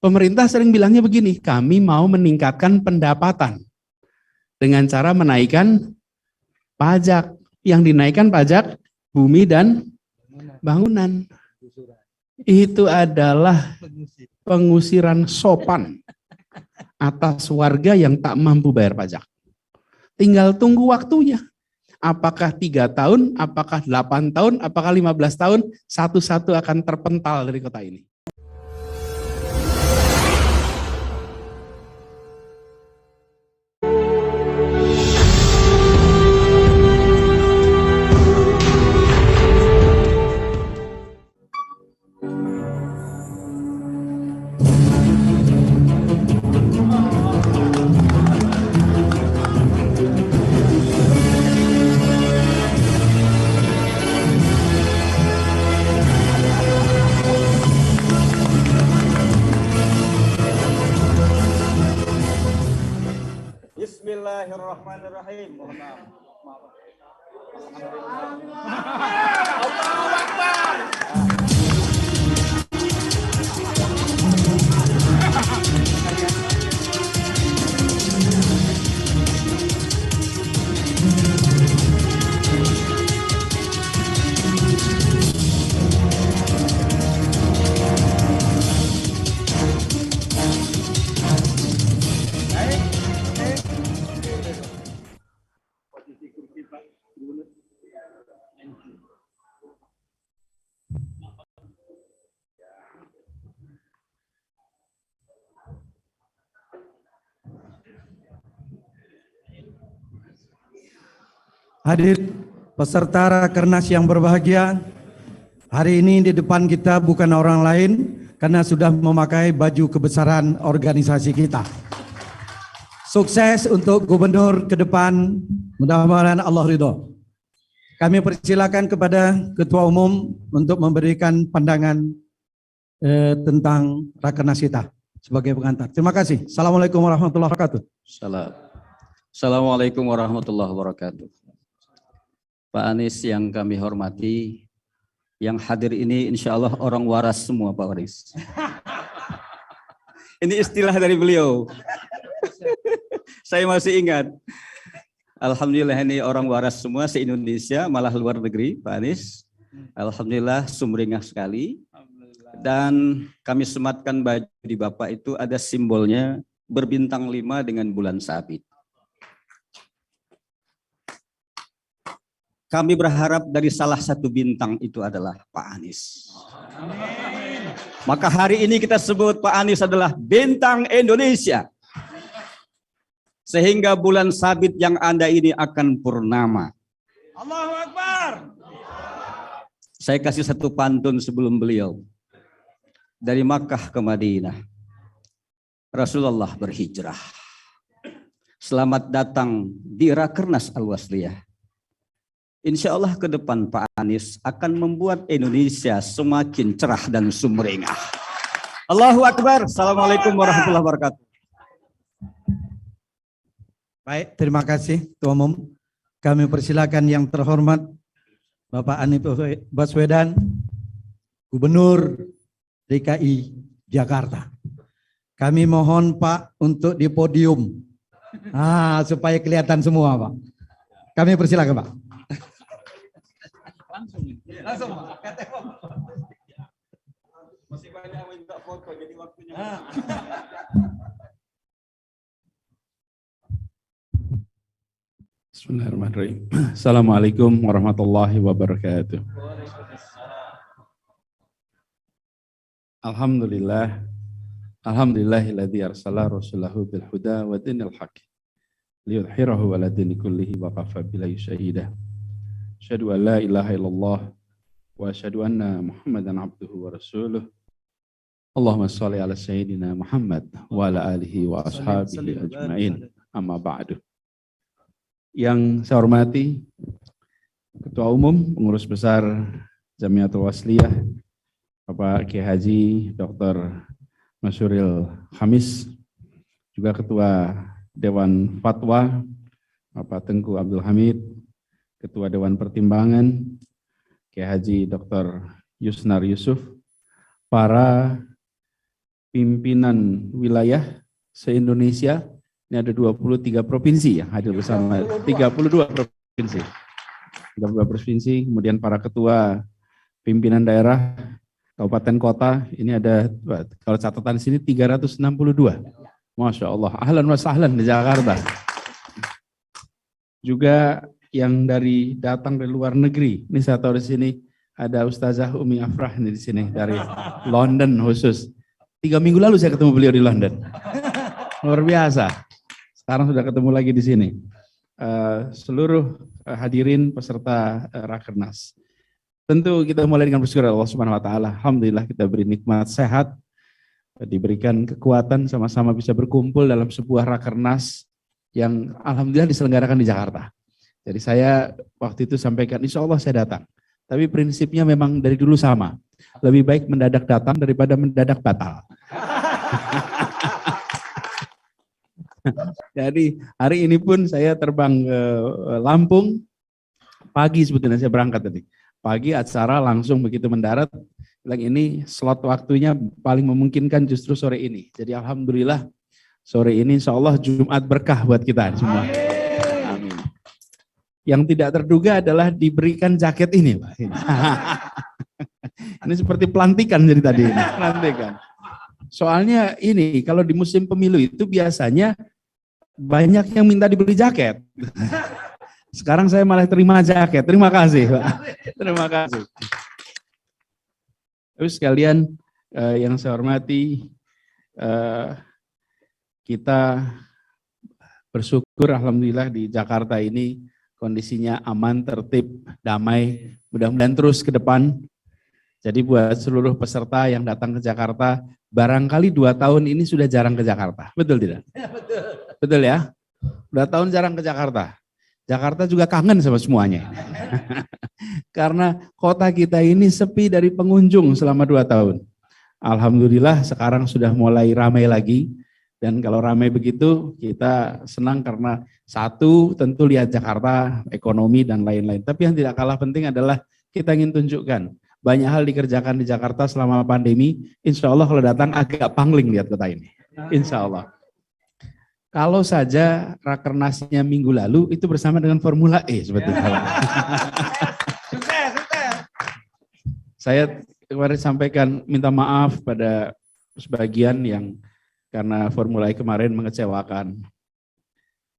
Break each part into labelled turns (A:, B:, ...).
A: Pemerintah sering bilangnya begini, kami mau meningkatkan pendapatan dengan cara menaikkan pajak. Yang dinaikkan pajak bumi dan bangunan. Itu adalah pengusiran sopan atas warga yang tak mampu bayar pajak. Tinggal tunggu waktunya. Apakah 3 tahun, apakah 8 tahun, apakah 15 tahun, satu-satu akan terpental dari kota ini.
B: Bismillahirrahmanirrahim. Mohon maaf. Alhamdulillah. Allahu Akbar.
C: Hadir peserta Rakernas yang berbahagia, hari ini di depan kita bukan orang lain karena sudah memakai baju kebesaran organisasi kita. Sukses untuk gubernur ke depan, mudah-mudahan Allah ridho. Kami persilakan kepada Ketua Umum untuk memberikan pandangan tentang Rakernas kita sebagai pengantar. Terima kasih. Assalamualaikum warahmatullahi wabarakatuh.
D: Assalamualaikum warahmatullahi wabarakatuh. Pak Anies yang kami hormati, yang hadir ini insya Allah orang waras semua Pak Anies. Ini istilah dari beliau. Saya masih ingat. Alhamdulillah ini orang waras semua se-Indonesia, malah luar negeri Pak Anies. Alhamdulillah sumringah sekali. Dan kami sematkan baju di Bapak itu ada simbolnya berbintang 5 dengan bulan sabit. Kami berharap dari salah satu bintang itu adalah Pak Anies. Amin. Maka hari ini kita sebut Pak Anies adalah bintang Indonesia. Sehingga bulan sabit yang Anda ini akan purnama.
B: Allahu Akbar.
D: Saya kasih satu pantun sebelum beliau. Dari Makkah ke Madinah. Rasulullah berhijrah. Selamat datang di Rakernas Al-Wasliyah. Insya Allah ke depan Pak Anies akan membuat Indonesia semakin cerah dan sumringah. Allahu Akbar. Assalamualaikum warahmatullahi wabarakatuh.
C: Baik, terima kasih Ketua Umum. Kami persilakan yang terhormat Bapak Anies Baswedan, Gubernur DKI Jakarta. Kami mohon Pak untuk di podium. Supaya kelihatan semua Pak. Kami persilakan Pak.
B: Langsung Pak. Masih banyak yang minta foto jadi waktunya.
A: Bismillahirrahmanirrahim. Assalamualaikum warahmatullahi wabarakatuh. Alhamdulillah. Alhamdulillahilladzi arsala rasulahu bil huda wa dinil haqq liyudhhirahu 'ala dini kullihi wa kafa billahi shahida. Asyhadu an la ilaha illallah wa asyhadu anna Muhammadan abduhu wa rasuluh. Allahumma shalli ala sayyidina Muhammad wa ala alihi wa ashabihi ajmain. Amma ba'du. Yang saya hormati Ketua Umum Pengurus Besar Jamiatul Wasliyah Bapak Kiai Haji Dr. Masyuril Khamis, juga Ketua Dewan Fatwa Bapak Tengku Abdul Hamid, Ketua Dewan Pertimbangan Kiai Haji Dr. Yusnar Yusuf, para pimpinan wilayah se-Indonesia. Ini ada 23 provinsi yang hadir bersama, 32 provinsi. 32 provinsi, kemudian para ketua pimpinan daerah, kabupaten kota, ini ada, kalau catatan di sini 362. Masya Allah, ahlan wa sahlan di Jakarta. Juga yang datang dari luar negeri, ini saya tahu di sini ada Ustazah Umi Afrah ini di sini dari London khusus. 3 minggu lalu saya ketemu beliau di London. Luar biasa. Sekarang sudah ketemu lagi di sini. Seluruh hadirin peserta Rakernas. Tentu kita mulai dengan bersyukur Allah Subhanahu wa taala. Alhamdulillah kita beri nikmat sehat, diberikan kekuatan sama-sama bisa berkumpul dalam sebuah Rakernas yang alhamdulillah diselenggarakan di Jakarta. Jadi saya waktu itu sampaikan, insya Allah saya datang. Tapi prinsipnya memang dari dulu sama. Lebih baik mendadak datang daripada mendadak batal. Jadi hari ini pun saya terbang ke Lampung. Pagi sebetulnya saya berangkat tadi. Pagi acara langsung begitu mendarat. Bilang ini slot waktunya paling memungkinkan justru sore ini. Jadi alhamdulillah sore ini insya Allah Jumat berkah buat kita semua. Amin. Yang tidak terduga adalah diberikan jaket ini, Pak. Ini seperti pelantikan jadi tadi. Pelantikan. Soalnya ini kalau di musim pemilu itu biasanya banyak yang minta dibeli jaket. Sekarang saya malah terima jaket. Terima kasih, Pak. Terima kasih. Terus sekalian yang saya hormati, kita bersyukur alhamdulillah di Jakarta ini kondisinya aman, tertib, damai. Mudah-mudahan terus ke depan. Jadi buat seluruh peserta yang datang ke Jakarta, barangkali 2 tahun ini sudah jarang ke Jakarta. Betul tidak?
B: Ya, betul.
A: Betul ya? 2 tahun jarang ke Jakarta. Jakarta juga kangen sama semuanya. Karena kota kita ini sepi dari pengunjung selama 2 tahun. Alhamdulillah sekarang sudah mulai ramai lagi. Dan kalau ramai begitu kita senang karena satu tentu lihat Jakarta, ekonomi dan lain-lain. Tapi yang tidak kalah penting adalah kita ingin tunjukkan banyak hal dikerjakan di Jakarta selama pandemi. Insya Allah kalau datang agak pangling lihat kota ini. Insya Allah. Kalau saja Rakernasnya minggu lalu itu bersama dengan Formula E sebetulnya.
B: Sukses, sukses.
A: Saya kemarin sampaikan minta maaf pada sebagian yang karena Formula E kemarin mengecewakan.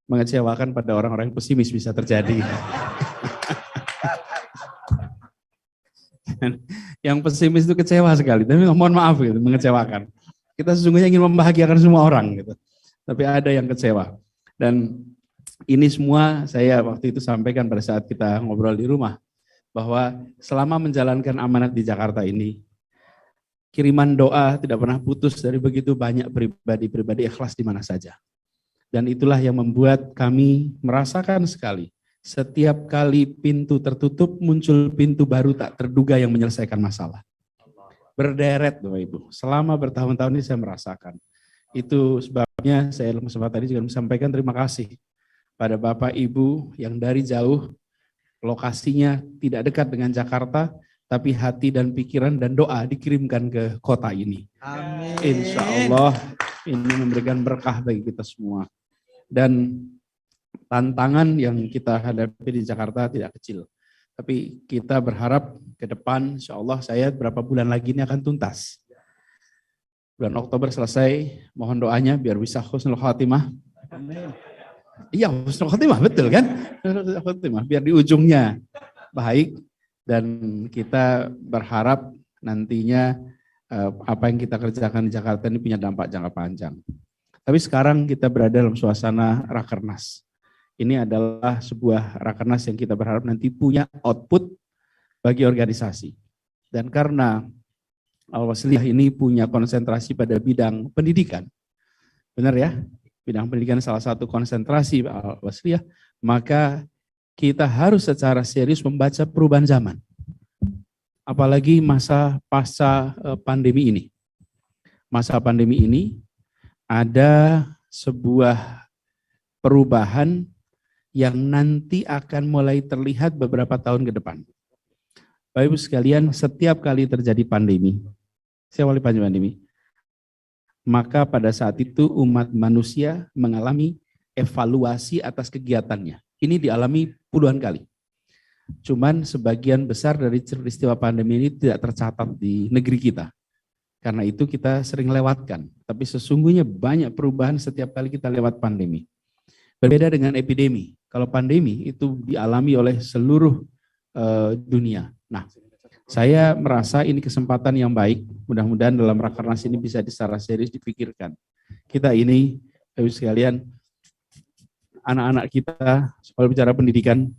A: Mengecewakan pada orang-orang yang pesimis bisa terjadi. Yang pesimis itu kecewa sekali, tapi mohon maaf gitu, mengecewakan. Kita sesungguhnya ingin membahagiakan semua orang gitu. Tapi ada yang kecewa. Dan ini semua saya waktu itu sampaikan pada saat kita ngobrol di rumah bahwa selama menjalankan amanat di Jakarta ini kiriman doa tidak pernah putus dari begitu banyak pribadi-pribadi ikhlas di mana saja. Dan itulah yang membuat kami merasakan sekali setiap kali pintu tertutup muncul pintu baru tak terduga yang menyelesaikan masalah. Berderet Bapak Ibu. Selama bertahun-tahun ini saya merasakan. Itu sebabnya saya sempat tadi juga menyampaikan terima kasih pada Bapak Ibu yang dari jauh, lokasinya tidak dekat dengan Jakarta, tapi hati dan pikiran dan doa dikirimkan ke kota ini.
B: Amin.
A: Insya Allah ini memberikan berkah bagi kita semua. Dan tantangan yang kita hadapi di Jakarta tidak kecil. Tapi kita berharap ke depan insya Allah saya berapa bulan lagi ini akan tuntas. Bulan Oktober selesai, mohon doanya biar bisa husnul khatimah. Iya husnul khatimah, betul kan? Husnul khatimah, biar di ujungnya baik. Dan kita berharap nantinya apa yang kita kerjakan di Jakarta ini punya dampak jangka panjang. Tapi sekarang kita berada dalam suasana Rakernas. Ini adalah sebuah Rakernas yang kita berharap nanti punya output bagi organisasi. Dan karena Al-Wasliyah ini punya konsentrasi pada bidang pendidikan. Benar ya? Bidang pendidikan salah satu konsentrasi Al-Wasliyah, maka kita harus secara serius membaca perubahan zaman. Apalagi masa pasca pandemi ini. Masa pandemi ini ada sebuah perubahan yang nanti akan mulai terlihat beberapa tahun ke depan. Bapak Ibu sekalian, setiap kali terjadi pandemi, saya awali pandemi, maka pada saat itu umat manusia mengalami evaluasi atas kegiatannya. Ini dialami puluhan kali. Cuman sebagian besar dari peristiwa pandemi ini tidak tercatat di negeri kita. Karena itu kita sering lewatkan. Tapi sesungguhnya banyak perubahan setiap kali kita lewat pandemi. Berbeda dengan epidemi. Kalau pandemi itu dialami oleh seluruh dunia. Nah, saya merasa ini kesempatan yang baik. Mudah-mudahan dalam Rakernas ini bisa secara serius dipikirkan. Kita ini, Bapak Ibu sekalian, anak-anak kita, kalau bicara pendidikan,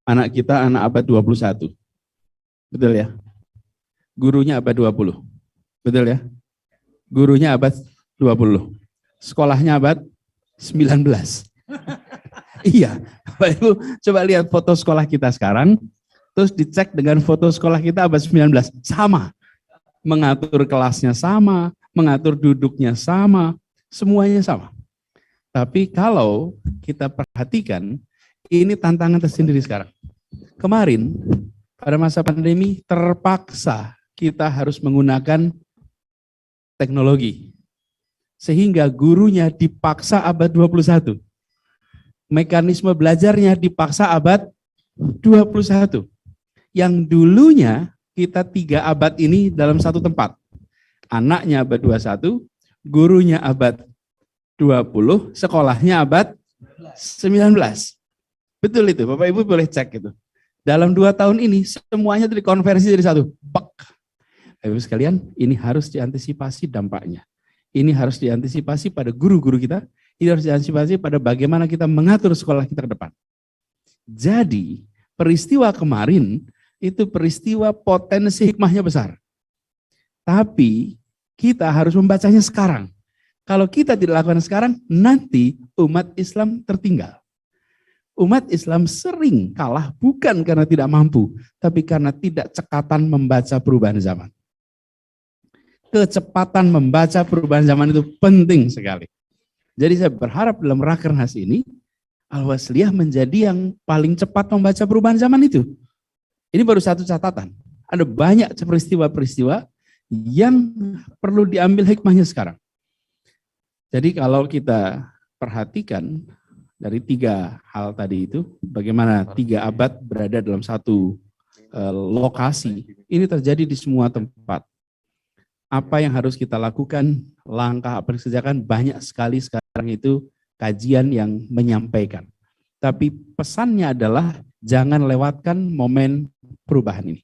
A: anak kita anak abad 21. Betul ya? Gurunya abad 20. Betul ya? Gurunya abad 20. Sekolahnya abad 19. Iya, Bapak Ibu coba lihat foto sekolah kita sekarang, terus dicek dengan foto sekolah kita abad 19. Sama. Mengatur kelasnya sama, mengatur duduknya sama, semuanya sama. Tapi kalau kita perhatikan, ini tantangan tersendiri sekarang. Kemarin, pada masa pandemi, terpaksa kita harus menggunakan teknologi. Sehingga gurunya dipaksa abad 21. Mekanisme belajarnya dipaksa abad 21. Yang dulunya kita 3 abad ini dalam satu tempat. Anaknya abad 21, gurunya abad 20, sekolahnya abad 19. Betul itu, Bapak Ibu boleh cek itu. Dalam 2 tahun ini semuanya dikonversi jadi satu. Bapak Ibu sekalian, ini harus diantisipasi dampaknya. Ini harus diantisipasi pada guru-guru kita, ini harus diantisipasi pada bagaimana kita mengatur sekolah kita ke depan. Jadi, peristiwa kemarin itu peristiwa potensi hikmahnya besar. Tapi kita harus membacanya sekarang. Kalau kita tidak lakukan sekarang, nanti umat Islam tertinggal. Umat Islam sering kalah bukan karena tidak mampu, tapi karena tidak cekatan membaca perubahan zaman. Kecepatan membaca perubahan zaman itu penting sekali. Jadi saya berharap dalam Rakernas ini, Al-Wasliyah menjadi yang paling cepat membaca perubahan zaman itu. Ini baru satu catatan. Ada banyak peristiwa-peristiwa yang perlu diambil hikmahnya sekarang. Jadi kalau kita perhatikan dari 3 hal tadi itu, bagaimana 3 abad berada dalam satu lokasi, ini terjadi di semua tempat. Apa yang harus kita lakukan, langkah apa yang harus dikerjakan, banyak sekali sekarang itu kajian yang menyampaikan. Tapi pesannya adalah jangan lewatkan momen perubahan ini.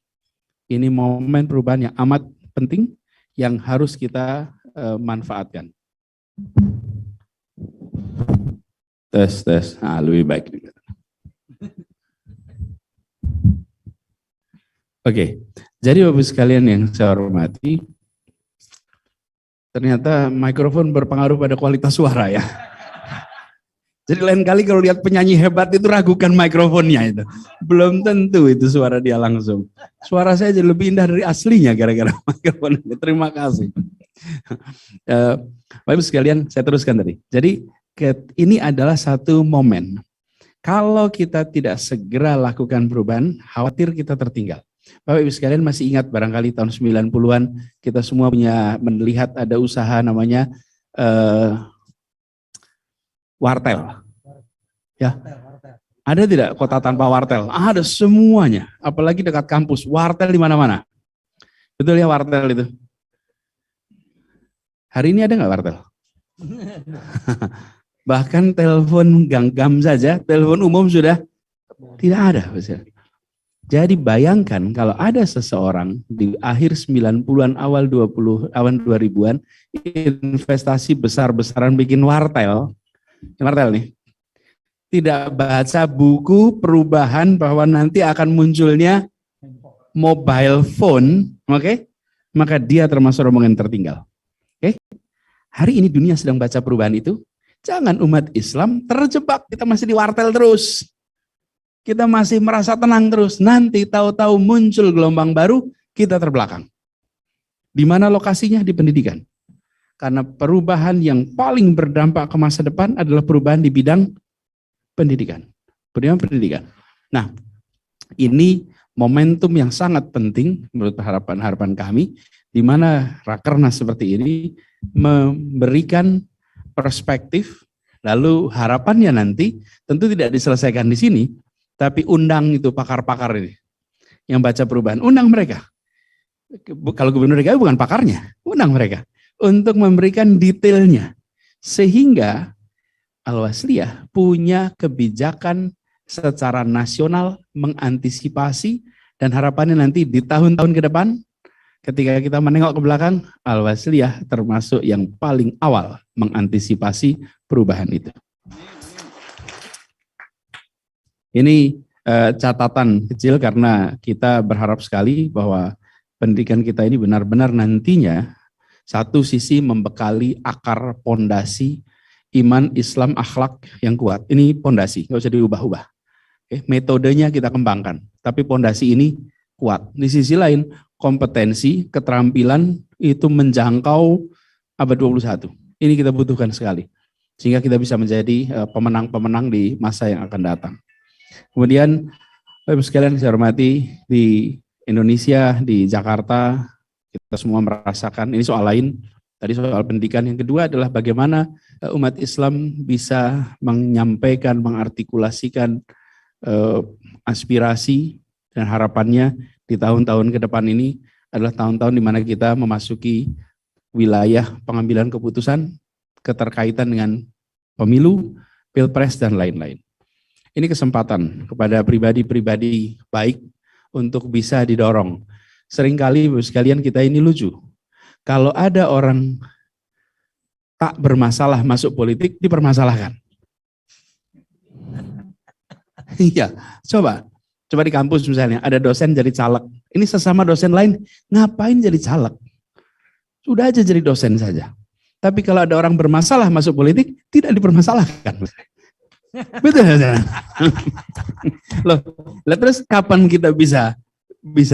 A: Ini momen perubahan yang amat penting yang harus kita manfaatkan. Tes. Nah, lebih baik. Oke, jadi Bapak sekalian yang saya hormati, ternyata mikrofon berpengaruh pada kualitas suara ya. Jadi lain kali kalau lihat penyanyi hebat itu ragukan mikrofonnya itu. Belum tentu itu suara dia langsung. Suara saya jadi lebih indah dari aslinya gara-gara mikrofon ini. Terima kasih. Bapak Ibu sekalian, saya teruskan tadi. Jadi ini adalah satu momen. Kalau kita tidak segera lakukan perubahan, khawatir kita tertinggal. Bapak Ibu sekalian masih ingat barangkali tahun 90-an kita semua melihat ada usaha namanya wartel. Ya. Ada tidak kota tanpa wartel? Ada semuanya, apalagi dekat kampus, wartel di mana-mana. Betul ya wartel itu? Hari ini ada nggak wartel? Bahkan telepon genggam saja, telepon umum sudah tidak ada. Jadi bayangkan kalau ada seseorang di akhir 90-an awal 2000-an investasi besar-besaran bikin wartel nih. Tidak baca buku perubahan bahwa nanti akan munculnya mobile phone, oke? Maka dia termasuk rombongan tertinggal. Oke? Hari ini dunia sedang baca perubahan itu. Jangan umat Islam terjebak, kita masih di wartel terus. Kita masih merasa tenang terus. Nanti tahu-tahu muncul gelombang baru, kita terbelakang. Di mana lokasinya? Di pendidikan. Karena perubahan yang paling berdampak ke masa depan adalah perubahan di bidang pendidikan. Pendidikan. Nah, ini momentum yang sangat penting menurut harapan kami, di mana Rakernas seperti ini memberikan perspektif, lalu harapannya nanti tentu tidak diselesaikan di sini, tapi undang itu pakar-pakar ini yang baca perubahan, undang mereka. Kalau Gubernur DKI bukan pakarnya, undang mereka untuk memberikan detailnya, sehingga Al-Wasliyah punya kebijakan secara nasional mengantisipasi, dan harapannya nanti di tahun-tahun ke depan ketika kita menengok ke belakang, Al-Wasliyah termasuk yang paling awal mengantisipasi perubahan itu. Ini catatan kecil karena kita berharap sekali bahwa pendidikan kita ini benar-benar nantinya satu sisi membekali akar pondasi iman, Islam, akhlak yang kuat. Ini pondasi, nggak usah diubah-ubah. Metodenya kita kembangkan, tapi pondasi ini kuat. Di sisi lain, kompetensi, keterampilan itu menjangkau abad 21. Ini kita butuhkan sekali, sehingga kita bisa menjadi pemenang-pemenang di masa yang akan datang. Kemudian, Bapak sekalian saya hormati, di Indonesia, di Jakarta, kita semua merasakan, ini soal lain, tadi soal pendidikan. Yang kedua adalah bagaimana umat Islam bisa menyampaikan, mengartikulasikan aspirasi dan harapannya di tahun-tahun ke depan ini adalah tahun-tahun di mana kita memasuki wilayah pengambilan keputusan keterkaitan dengan pemilu, pilpres, dan lain-lain. Ini kesempatan kepada pribadi-pribadi baik untuk bisa didorong. Seringkali sekalian kita ini lucu. Kalau ada orang tak bermasalah masuk politik, dipermasalahkan. Iya, coba di kampus misalnya, ada dosen jadi caleg. Ini sesama dosen lain, ngapain jadi caleg? Sudah aja jadi dosen saja. Tapi kalau ada orang bermasalah masuk politik, tidak dipermasalahkan. Betul ya? Loh, terus kapan kita bisa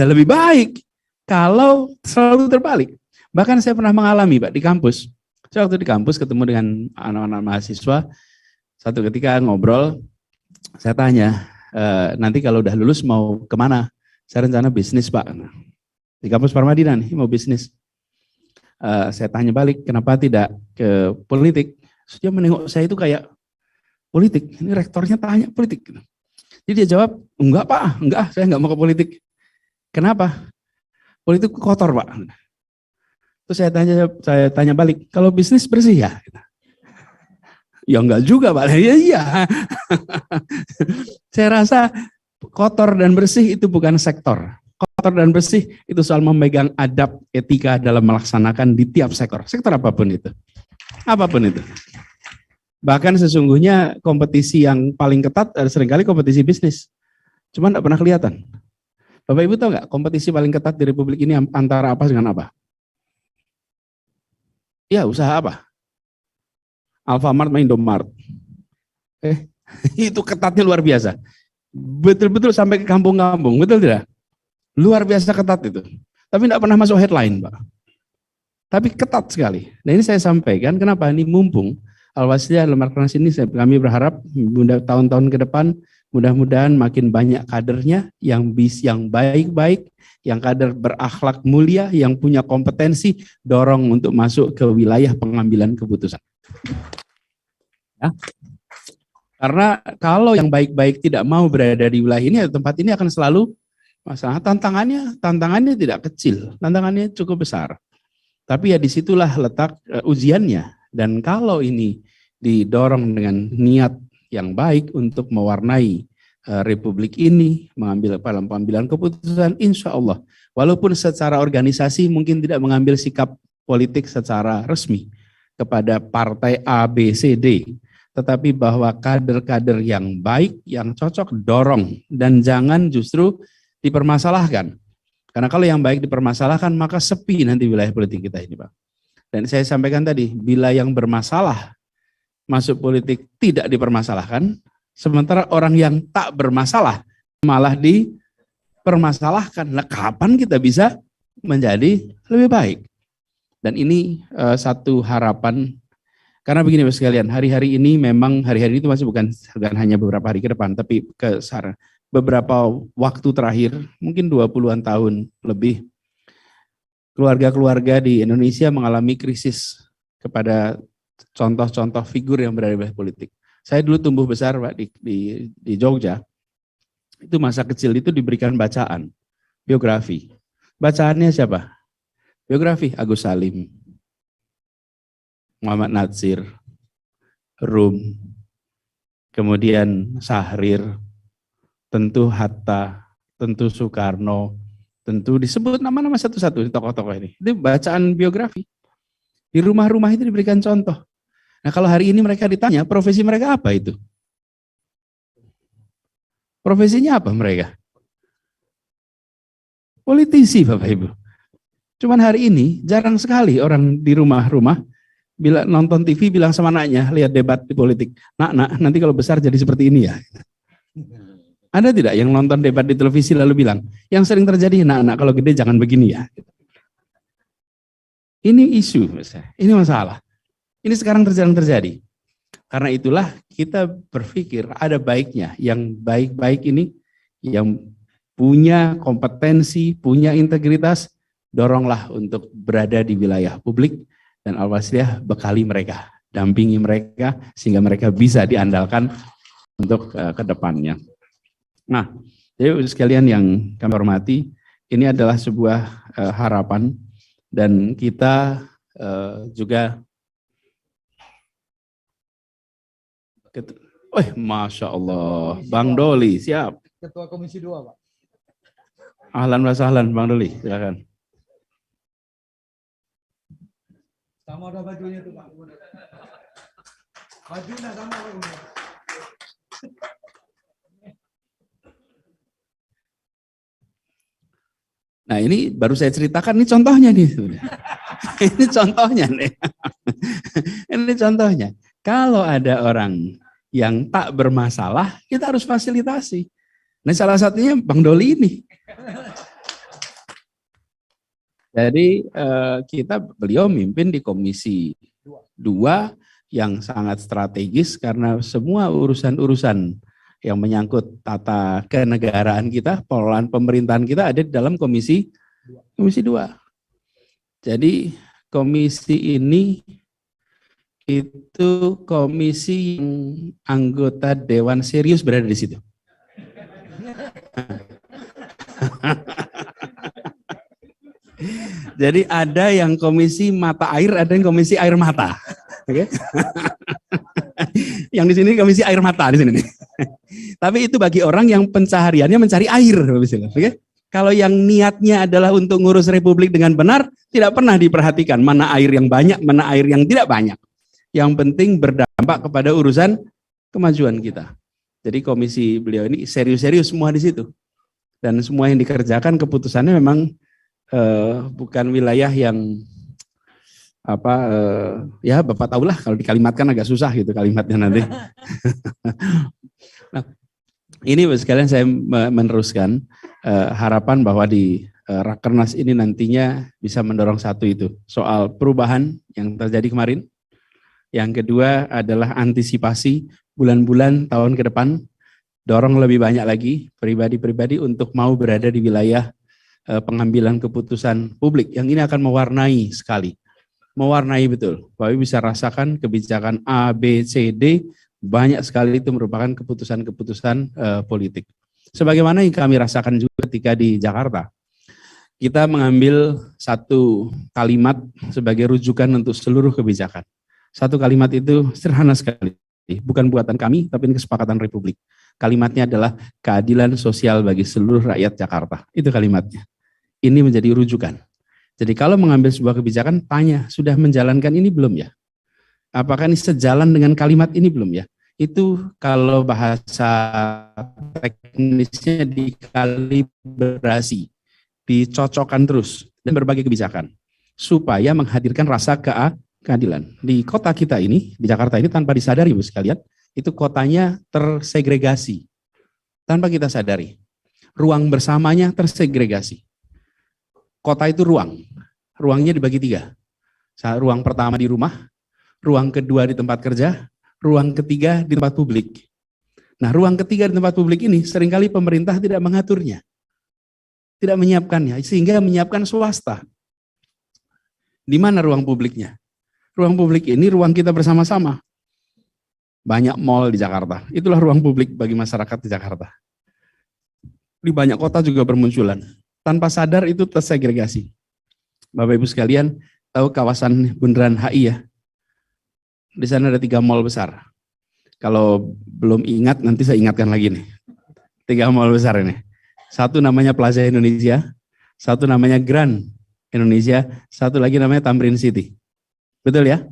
A: lebih baik? Kalau selalu terbalik. Bahkan saya pernah mengalami, Pak, di kampus. Saya waktu di kampus ketemu dengan anak-anak mahasiswa, satu ketika ngobrol, saya tanya, nanti kalau udah lulus mau kemana? Saya rencana bisnis, Pak. Di kampus Parmadina nih, mau bisnis. Saya tanya balik, kenapa tidak ke politik? Dia menengok saya itu kayak, politik? Ini rektornya tanya politik. Jadi dia jawab, enggak Pak, enggak, saya enggak mau ke politik. Kenapa? Politik kotor, Pak. Terus saya tanya balik, kalau bisnis bersih ya? Ya enggak juga, Pak. Ya iya. Saya rasa kotor dan bersih itu bukan sektor. Kotor dan bersih itu soal memegang adab etika dalam melaksanakan di tiap sektor. Sektor apapun itu. Apapun itu. Bahkan sesungguhnya kompetisi yang paling ketat seringkali kompetisi bisnis. Cuma enggak pernah kelihatan. Bapak Ibu tahu nggak kompetisi paling ketat di Republik ini antara apa dengan apa? Ya, usaha apa? Alfamart sama Indomart. Itu ketatnya luar biasa. Betul-betul sampai ke kampung-kampung, betul tidak? Luar biasa ketat itu. Tapi tidak pernah masuk headline, Pak. Tapi ketat sekali. Nah ini saya sampaikan, kenapa? Ini mumpung Al-Wasliyah dalam Rakernas ini kami berharap tahun-tahun ke depan mudah-mudahan makin banyak kadernya yang baik-baik, yang kader berakhlak mulia, yang punya kompetensi, dorong untuk masuk ke wilayah pengambilan keputusan. Ya. Karena kalau yang baik-baik tidak mau berada di wilayah ini, tempat ini akan selalu masalah. Tantangannya tidak kecil, tantangannya cukup besar. Tapi ya disitulah letak ujiannya. Dan kalau ini didorong dengan niat yang baik untuk mewarnai Republik ini, mengambil dalam pengambilan keputusan, insya Allah, walaupun secara organisasi mungkin tidak mengambil sikap politik secara resmi kepada partai A, B, C, D, tetapi bahwa kader-kader yang baik, yang cocok, dorong, dan jangan justru dipermasalahkan. Karena kalau yang baik dipermasalahkan, maka sepi nanti wilayah politik kita ini, Pak. Dan saya sampaikan tadi, bila yang bermasalah masuk politik tidak dipermasalahkan, sementara orang yang tak bermasalah malah dipermasalahkan. Nah, kapan kita bisa menjadi lebih baik? Dan ini satu harapan, karena begini Bapak sekalian, hari-hari ini memang hari-hari itu masih bukan hanya beberapa hari ke depan, tapi beberapa waktu terakhir, mungkin 20-an tahun lebih, keluarga-keluarga di Indonesia mengalami krisis kepada contoh-contoh figur yang berada di politik. Saya dulu tumbuh besar Pak di Jogja, itu masa kecil itu diberikan bacaan, biografi. Bacaannya siapa? Biografi Agus Salim, Muhammad Natsir, Rum, kemudian Syahrir, tentu Hatta, tentu Soekarno, tentu disebut nama-nama satu-satu di tokoh-tokoh ini. Itu bacaan biografi. Di rumah-rumah itu diberikan contoh. Nah kalau hari ini mereka ditanya, profesi mereka apa itu? Profesinya apa mereka? Politisi Bapak Ibu. Cuman hari ini jarang sekali orang di rumah-rumah bila nonton TV bilang sama anaknya, lihat debat di politik. Nak, nanti kalau besar jadi seperti ini ya. Ada tidak yang nonton debat di televisi lalu bilang, yang sering terjadi, nak kalau gede jangan begini ya. Ini isu, ini masalah. Ini sekarang terjadi. Karena itulah kita berpikir ada baiknya, yang baik-baik ini, yang punya kompetensi, punya integritas, doronglah untuk berada di wilayah publik, dan Al-Wasliyah bekali mereka, dampingi mereka, sehingga mereka bisa diandalkan untuk ke depannya. Nah, jadi sekalian yang kami hormati, ini adalah sebuah harapan, dan kita juga, Masya Allah, Bang Doli, siap.
B: Ketua Komisi 2, Pak.
A: Ahlan wa sahlan, Bang Doli, silakan.
C: Sama ada bajunya tuh Pak. Bajunya sama Pak.
A: Nah ini baru saya ceritakan, ini contohnya nih. Ini contohnya nih. Ini contohnya. Kalau ada orang yang tak bermasalah, kita harus fasilitasi. Nah salah satunya Bang Doli ini. Jadi beliau mimpin di Komisi 2 yang sangat strategis karena semua urusan-urusan yang menyangkut tata kenegaraan kita, pengelolaan pemerintahan kita ada di dalam Komisi 2. Jadi komisi ini itu komisi yang anggota Dewan serius berada di situ. Jadi ada yang komisi mata air, ada yang komisi air mata. Oke. Yang di sini komisi air mata di sini nih. Tapi itu bagi orang yang pencahariannya mencari air, oke? Kalau yang niatnya adalah untuk ngurus republik dengan benar, tidak pernah diperhatikan mana air yang banyak, mana air yang tidak banyak. Yang penting berdampak kepada urusan kemajuan kita. Jadi komisi beliau ini serius-serius semua di situ. Dan semua yang dikerjakan keputusannya memang bukan wilayah yang ya Bapak tahulah kalau dikalimatkan agak susah gitu kalimatnya nanti. Nah, ini sekalian saya meneruskan harapan bahwa di Rakernas ini nantinya bisa mendorong satu itu, soal perubahan yang terjadi kemarin. Yang kedua adalah antisipasi bulan-bulan tahun ke depan, dorong lebih banyak lagi pribadi-pribadi untuk mau berada di wilayah pengambilan keputusan publik yang ini akan mewarnai sekali. Mewarnai betul. Bapak bisa rasakan kebijakan A, B, C, D, banyak sekali itu merupakan keputusan-keputusan politik. Sebagaimana yang kami rasakan juga ketika di Jakarta. Kita mengambil satu kalimat sebagai rujukan untuk seluruh kebijakan. Satu kalimat itu sederhana sekali. Bukan buatan kami, tapi ini kesepakatan Republik. Kalimatnya adalah keadilan sosial bagi seluruh rakyat Jakarta. Itu kalimatnya. Ini menjadi rujukan. Jadi kalau mengambil sebuah kebijakan, tanya, sudah menjalankan ini belum ya? Apakah ini sejalan dengan kalimat ini belum ya? Itu kalau bahasa teknisnya dikalibrasi, dicocokkan terus, dan berbagai kebijakan. Supaya menghadirkan rasa keadilan. Di kota kita ini, di Jakarta ini tanpa disadari Ibu sekalian, itu kotanya tersegregasi. Tanpa kita sadari. Ruang bersamanya tersegregasi. Kota itu ruangnya dibagi 3. Ruang pertama di rumah, ruang kedua di tempat kerja, ruang ketiga di tempat publik. Nah, ruang ketiga di tempat publik ini seringkali pemerintah tidak mengaturnya, tidak menyiapkannya, sehingga menyiapkan swasta. Di mana ruang publiknya? Ruang publik ini ruang kita bersama-sama. Banyak mall di Jakarta. Itulah ruang publik bagi masyarakat di Jakarta. Di banyak kota juga bermunculan. Tanpa sadar itu tersegregasi. Bapak Ibu sekalian, tahu kawasan Bundaran HI ya? Di sana ada 3 mall besar. Kalau belum ingat, nanti saya ingatkan lagi nih. 3 mall besar ini. Satu namanya Plaza Indonesia, satu namanya Grand Indonesia, satu lagi namanya Tamrin City. Betul ya?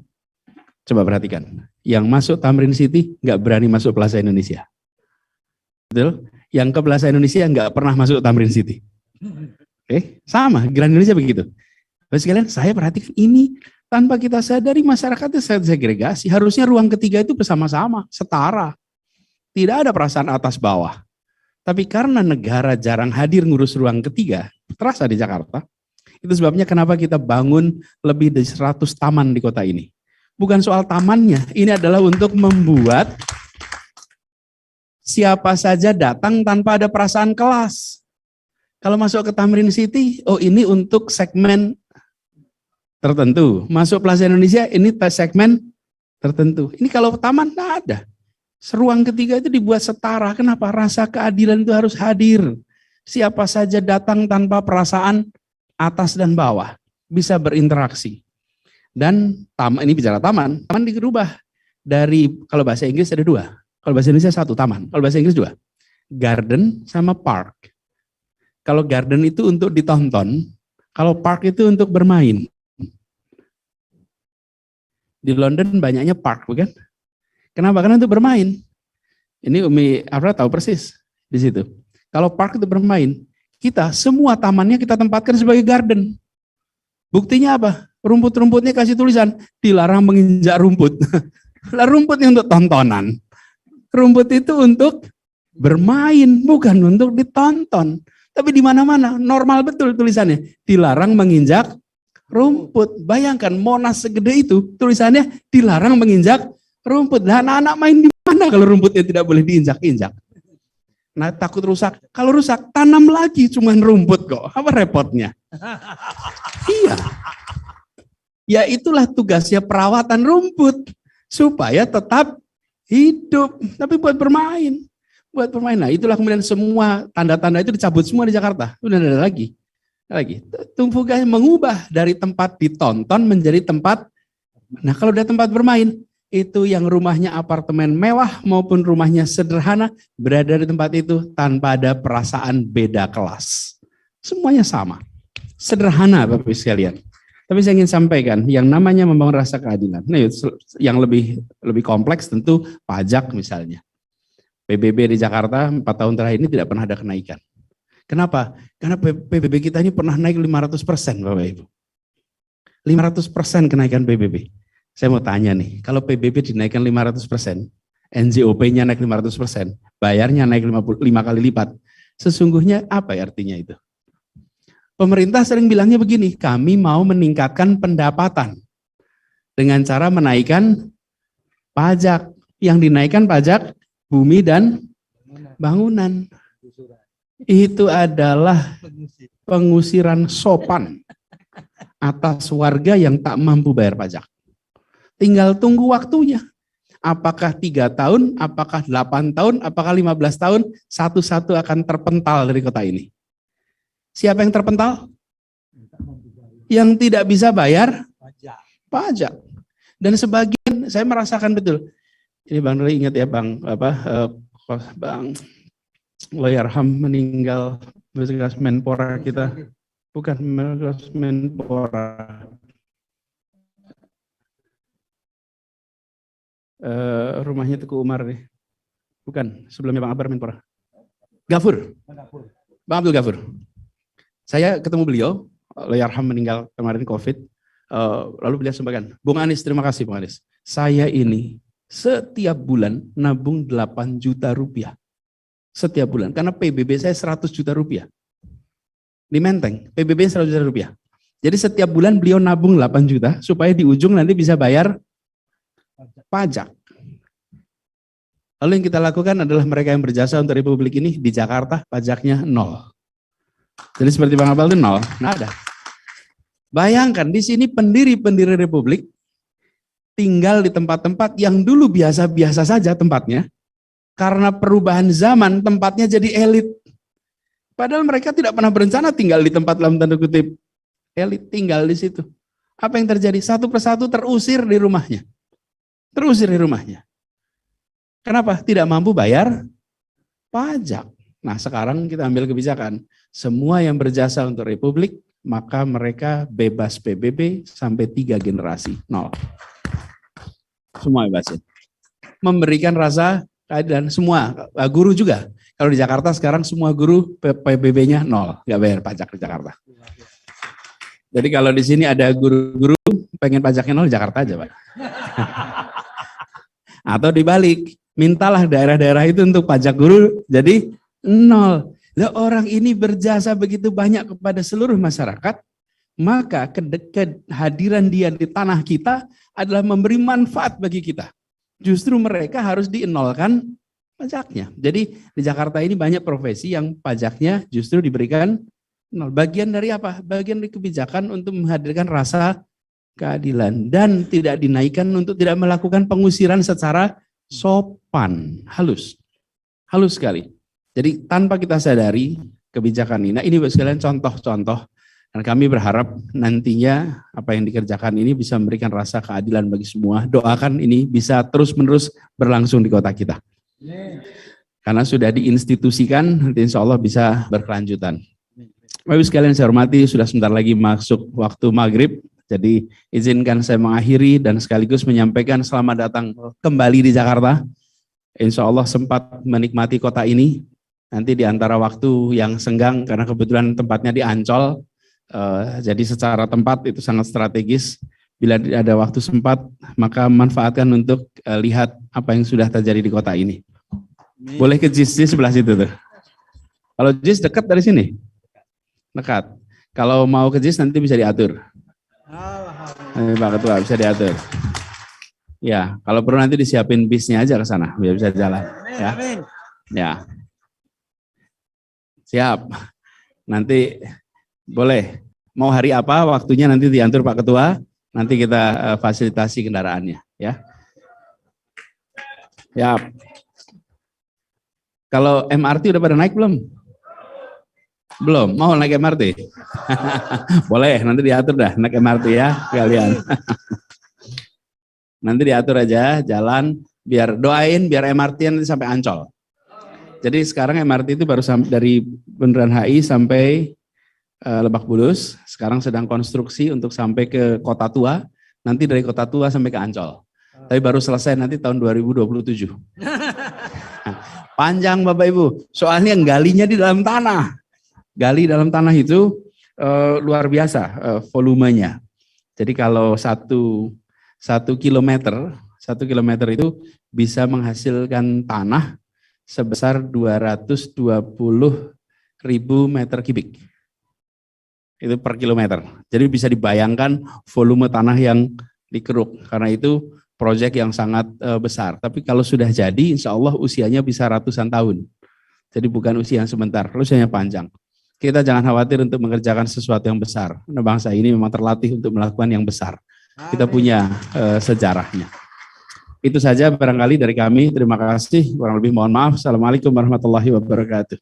A: Coba perhatikan. Yang masuk Tamrin City nggak berani masuk Plaza Indonesia. Betul? Yang ke Plaza Indonesia nggak pernah masuk Tamrin City. Sama, Grand Indonesia begitu. Bapak sekalian, saya perhatikan ini tanpa kita sadari masyarakat itu segregasi. Harusnya ruang ketiga itu bersama-sama, setara. Tidak ada perasaan atas bawah. Tapi karena negara jarang hadir ngurus ruang ketiga, terasa di Jakarta, itu sebabnya kenapa kita bangun lebih dari 100 taman di kota ini. Bukan soal tamannya, ini adalah untuk membuat siapa saja datang tanpa ada perasaan kelas. Kalau masuk ke Tamrin City, oh ini untuk segmen tertentu. Masuk Plaza Indonesia, ini segmen tertentu. Ini kalau taman, tidak ada. Ruang ketiga itu dibuat setara. Kenapa? Rasa keadilan itu harus hadir. Siapa saja datang tanpa perasaan atas dan bawah. Bisa berinteraksi. Dan taman, ini bicara taman dirubah dari, kalau bahasa Inggris ada 2. Kalau bahasa Indonesia 1 taman. Kalau bahasa Inggris 2. Garden sama park. Kalau garden itu untuk ditonton, kalau park itu untuk bermain. Di London banyaknya park, bukan? Kenapa? Karena untuk bermain. Ini Umi Afra tahu persis di situ. Kalau park itu bermain, kita semua tamannya kita tempatkan sebagai garden. Buktinya apa? Rumput-rumputnya kasih tulisan, dilarang menginjak rumput. Lah rumputnya untuk tontonan. Rumput itu untuk bermain, bukan untuk ditonton. Tapi di mana-mana normal betul tulisannya, dilarang menginjak rumput. Bayangkan Monas segede itu, tulisannya dilarang menginjak rumput. Lah anak-anak main di mana kalau rumputnya tidak boleh diinjak-injak? Nah takut rusak. Kalau rusak tanam lagi, cuman rumput kok. Apa repotnya? Iya. Ya itulah tugasnya perawatan rumput supaya tetap hidup. Tapi buat bermain. Buat bermain. Nah itulah kemudian semua tanda-tanda itu dicabut semua di Jakarta. Udah ada lagi. Tugas mengubah dari tempat ditonton menjadi tempat. Nah kalau udah tempat bermain, itu yang rumahnya apartemen mewah maupun rumahnya sederhana berada di tempat itu tanpa ada perasaan beda kelas. Semuanya sama. Sederhana Bapak Ibu sekalian. Tapi saya ingin sampaikan yang namanya membangun rasa keadilan. Nah, yang lebih kompleks tentu pajak misalnya. PBB di Jakarta 4 tahun terakhir ini tidak pernah ada kenaikan. Kenapa? Karena PBB kita ini pernah naik 500% Bapak Ibu. 500% kenaikan PBB. Saya mau tanya nih, kalau PBB dinaikkan 500%, NJOP-nya naik 500%, bayarnya naik 5 kali lipat. Sesungguhnya apa ya artinya itu? Pemerintah sering bilangnya begini, kami mau meningkatkan pendapatan dengan cara menaikkan pajak. Yang dinaikkan pajak bumi dan bangunan. Itu adalah pengusiran sopan atas warga yang tak mampu bayar pajak. Tinggal tunggu waktunya. Apakah 3 tahun, apakah 8 tahun, apakah 15 tahun, satu-satu akan terpental dari kota ini. Siapa yang terpental? Yang tidak bisa bayar pajak. Dan sebagian, saya merasakan betul. Ini Bang Nuri ingat ya Bang, Bang Loyarham meninggal bekas Menpora kita. Bukan bekas Menpora. Rumahnya Teguh Umar nih. Bukan, sebelumnya Bang Akbar Menpora. Gafur. Bang Abdul Gafur. Saya ketemu beliau, Loyarham meninggal kemarin COVID, lalu beliau sampaikan, Bung Anies, terima kasih Bung Anies. Saya ini setiap bulan nabung 8 juta rupiah. Setiap bulan, karena PBB saya 100 juta rupiah. Di Menteng, PBB 100 juta rupiah. Jadi setiap bulan beliau nabung 8 juta, supaya di ujung nanti bisa bayar pajak. Lalu yang kita lakukan adalah mereka yang berjasa untuk Republik ini, di Jakarta pajaknya 0. Jadi seperti Bang Abal itu 0, nggak ada. Bayangkan di sini pendiri-pendiri republik tinggal di tempat-tempat yang dulu biasa-biasa saja tempatnya. Karena perubahan zaman tempatnya jadi elit. Padahal mereka tidak pernah berencana tinggal di tempat dalam tanda kutip elit, tinggal di situ. Apa yang terjadi? Satu persatu terusir di rumahnya. Terusir di rumahnya. Kenapa? Tidak mampu bayar pajak. Nah, sekarang kita ambil kebijakan. Semua yang berjasa untuk republik, maka mereka bebas PBB sampai 3 generasi. 0. Semua bebasin. Memberikan rasa keadilan semua. Guru juga. Kalau di Jakarta sekarang semua guru PBB-nya 0. Nggak bayar pajak di Jakarta. Jadi kalau di sini ada guru-guru pengen pajaknya 0, Jakarta aja, Pak. Atau dibalik, mintalah daerah-daerah itu untuk pajak guru jadi 0. Lah orang ini berjasa begitu banyak kepada seluruh masyarakat, maka kehadiran dia di tanah kita adalah memberi manfaat bagi kita. Justru mereka harus dienolkan pajaknya. Jadi di Jakarta ini banyak profesi yang pajaknya justru diberikan 0. Bagian dari apa? Bagian dari kebijakan untuk menghadirkan rasa keadilan dan tidak dinaikkan untuk tidak melakukan pengusiran secara sopan, halus sekali. Jadi tanpa kita sadari kebijakan ini, nah ini sekalian contoh-contoh, dan kami berharap nantinya apa yang dikerjakan ini bisa memberikan rasa keadilan bagi semua. Doakan ini bisa terus-menerus berlangsung di kota kita. Karena sudah diinstitusikan, nanti insya Allah bisa berkelanjutan. Bapak sekalian saya hormati, sudah sebentar lagi masuk waktu maghrib. Jadi izinkan saya mengakhiri dan sekaligus menyampaikan selamat datang kembali di Jakarta. Insya Allah sempat menikmati kota ini. Nanti di antara waktu yang senggang, karena kebetulan tempatnya di Ancol, jadi secara tempat itu sangat strategis. Bila ada waktu sempat, maka manfaatkan untuk lihat apa yang sudah terjadi di kota ini. Boleh ke JIS di sebelah situ tuh. Kalau JIS dekat dari sini? Dekat. Kalau mau ke JIS nanti bisa diatur. Pak Ketua bisa diatur. Ya, kalau perlu nanti disiapin bisnya aja ke sana biar bisa jalan. Ya. Ya. Siap. Nanti boleh. Mau hari apa waktunya nanti diatur Pak Ketua. Nanti kita fasilitasi kendaraannya. Ya. Siap. Kalau MRT udah pada naik belum? Belum. Mau naik MRT? Boleh. Nanti diatur dah naik MRT ya kalian. Nanti diatur aja jalan. Biar doain biar MRT nanti sampai Ancol. Jadi sekarang MRT itu baru dari Bundaran HI sampai Lebak Bulus. Sekarang sedang konstruksi untuk sampai ke Kota Tua. Nanti dari Kota Tua sampai ke Ancol. Tapi baru selesai nanti tahun 2027. Panjang Bapak Ibu. Soalnya galinya di dalam tanah. Gali dalam tanah itu luar biasa volumenya. Jadi kalau satu kilometer itu bisa menghasilkan tanah sebesar 220.000 meter kubik. Itu per kilometer. Jadi bisa dibayangkan volume tanah yang dikeruk. Karena itu proyek yang sangat besar. Tapi kalau sudah jadi, insya Allah usianya bisa ratusan tahun. Jadi bukan usia yang sebentar, usianya panjang. Kita jangan khawatir untuk mengerjakan sesuatu yang besar. Karena bangsa ini memang terlatih untuk melakukan yang besar. Kita punya sejarahnya. Itu saja barangkali dari kami. Terima kasih. Kurang lebih mohon maaf. Assalamualaikum warahmatullahi wabarakatuh.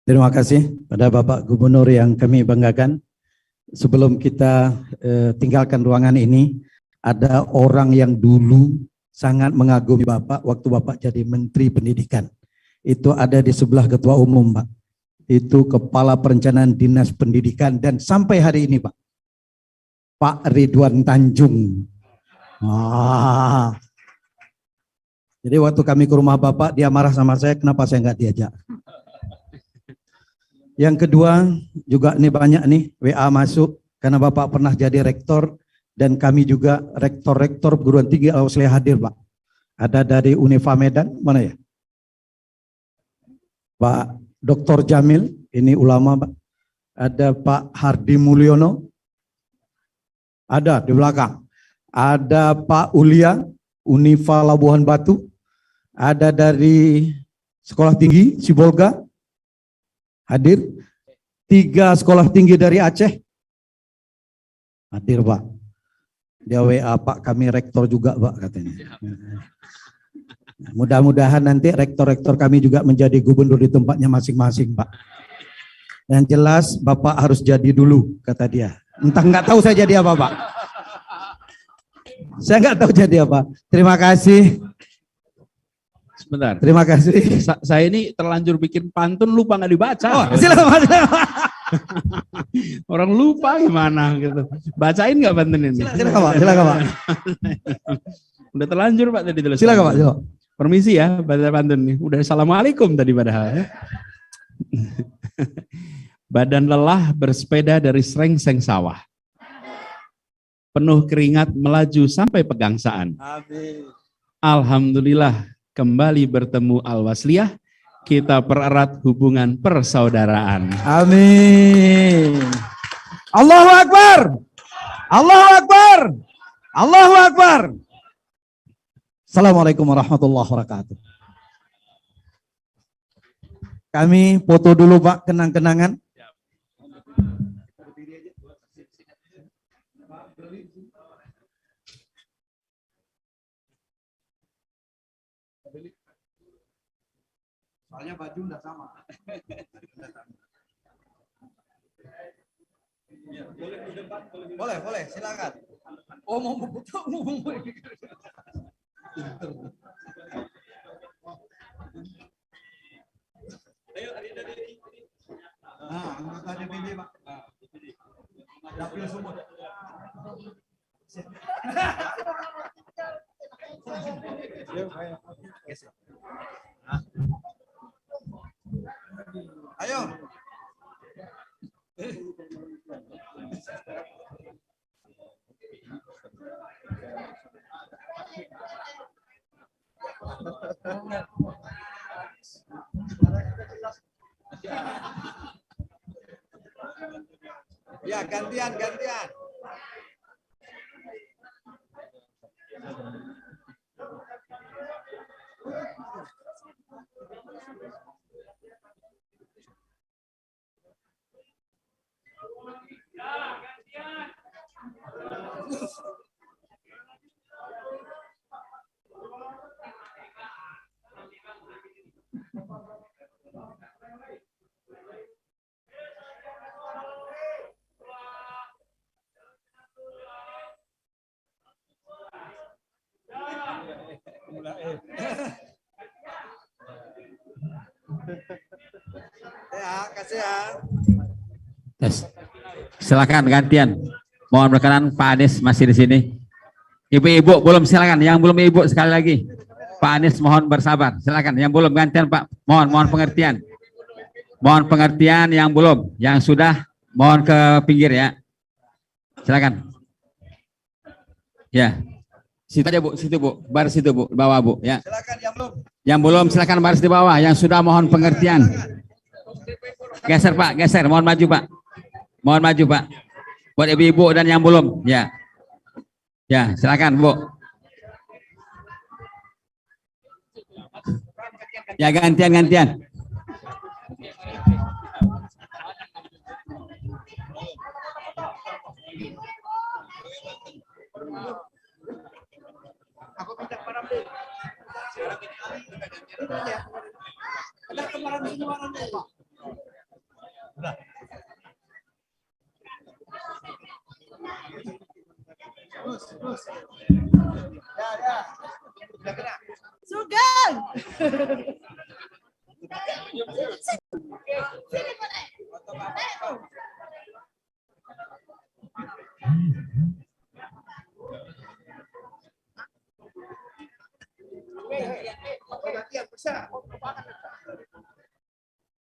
C: Terima kasih pada Bapak Gubernur yang kami banggakan. Sebelum kita tinggalkan ruangan ini, ada orang yang dulu sangat mengagumi Bapak waktu Bapak jadi Menteri Pendidikan. Itu ada di sebelah Ketua Umum, Pak. Itu Kepala Perencanaan Dinas Pendidikan dan sampai hari ini, Pak. Pak Ridwan Tanjung. Jadi waktu kami ke rumah Bapak, dia marah sama saya, kenapa saya nggak diajak. Yang kedua, juga ini banyak nih WA masuk, karena Bapak pernah jadi rektor, dan kami juga rektor-rektor perguruan tinggi Al-Ausliyah hadir, Pak. Ada dari Unifa Medan, mana ya? Pak Dr. Jamil, ini ulama, Pak. Ada Pak Hardi Mulyono, ada di belakang. Ada Pak Ulia, Unifa Labuhan Batu. Ada dari Sekolah Tinggi Sibolga, hadir. 3 sekolah tinggi dari Aceh, hadir Pak. Dia WA Pak, kami rektor juga Pak katanya. Mudah-mudahan nanti rektor-rektor kami juga menjadi gubernur di tempatnya masing-masing Pak. Yang jelas Bapak harus jadi dulu kata dia. Entah nggak tahu saya jadi apa Pak. Saya nggak tahu jadi apa. Terima kasih.
A: Sebentar.
C: Terima kasih.
A: Saya ini terlanjur bikin pantun lupa nggak dibaca.
C: Oh, silakan Pak.
A: Orang lupa gimana gitu. Bacain nggak pantun ini?
C: Silakan Pak. Silakan Pak.
A: Udah terlanjur Pak tadi tulis.
C: Silakan Pak. Silakan.
A: Permisi ya baca pantun nih. Udah assalamualaikum tadi padahal ya. Badan lelah bersepeda dari Srengseng sawah. Penuh keringat melaju sampai pegangsaan. Alhamdulillah kembali bertemu Al-Wasliyah, kita pererat hubungan persaudaraan.
C: Amin. Allahu Akbar. Allahu Akbar. Allahu Akbar. Assalamualaikum warahmatullahi wabarakatuh. Kami foto dulu Pak, kenang-kenangan. Soalnya baju udah sama. Boleh, silakan. Oh, mau foto, mau. Ayo, dari. Nah, anggota DPD, Pak. Dapil Sumut. Ayo. Ya, gantian. Ya, kasih ya.
E: Yes. Silakan gantian. Mohon berkenan Pak Anies masih di sini. Ibu-ibu belum, silakan. Yang belum ibu sekali lagi. Pak Anies mohon bersabar. Silakan. Yang belum gantian Pak. Mohon pengertian. Mohon pengertian yang belum. Yang sudah mohon ke pinggir ya. Silakan. Ya. Situ aja Bu, situ Bu. Baris situ Bu, bawah Bu ya.
C: Silakan yang belum.
E: Yang belum silakan baris di bawah. Yang sudah mohon pengertian. Geser Pak, geser. Mohon maju Pak. Mohon maju Pak. Buat ibu-ibu dan yang belum, ya. Ya, silakan Bu. Ya, gantian.
B: Aku minta para ada kemarin semua orang Pak. Terus. Ya. Sudah kena.
F: Sugeng.
B: Gantian bisa.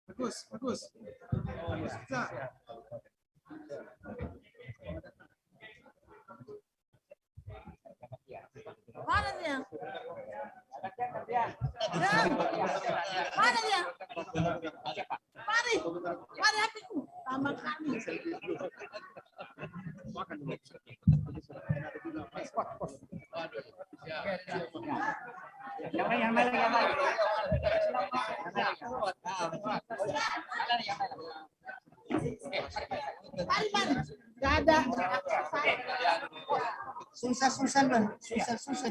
B: Bagus. Bisa.
F: Mana dia? Mana dia? Mari apiku sama kami. Mari, mari. Gak ada.
B: Susah-susah, Bang. Susah-susah.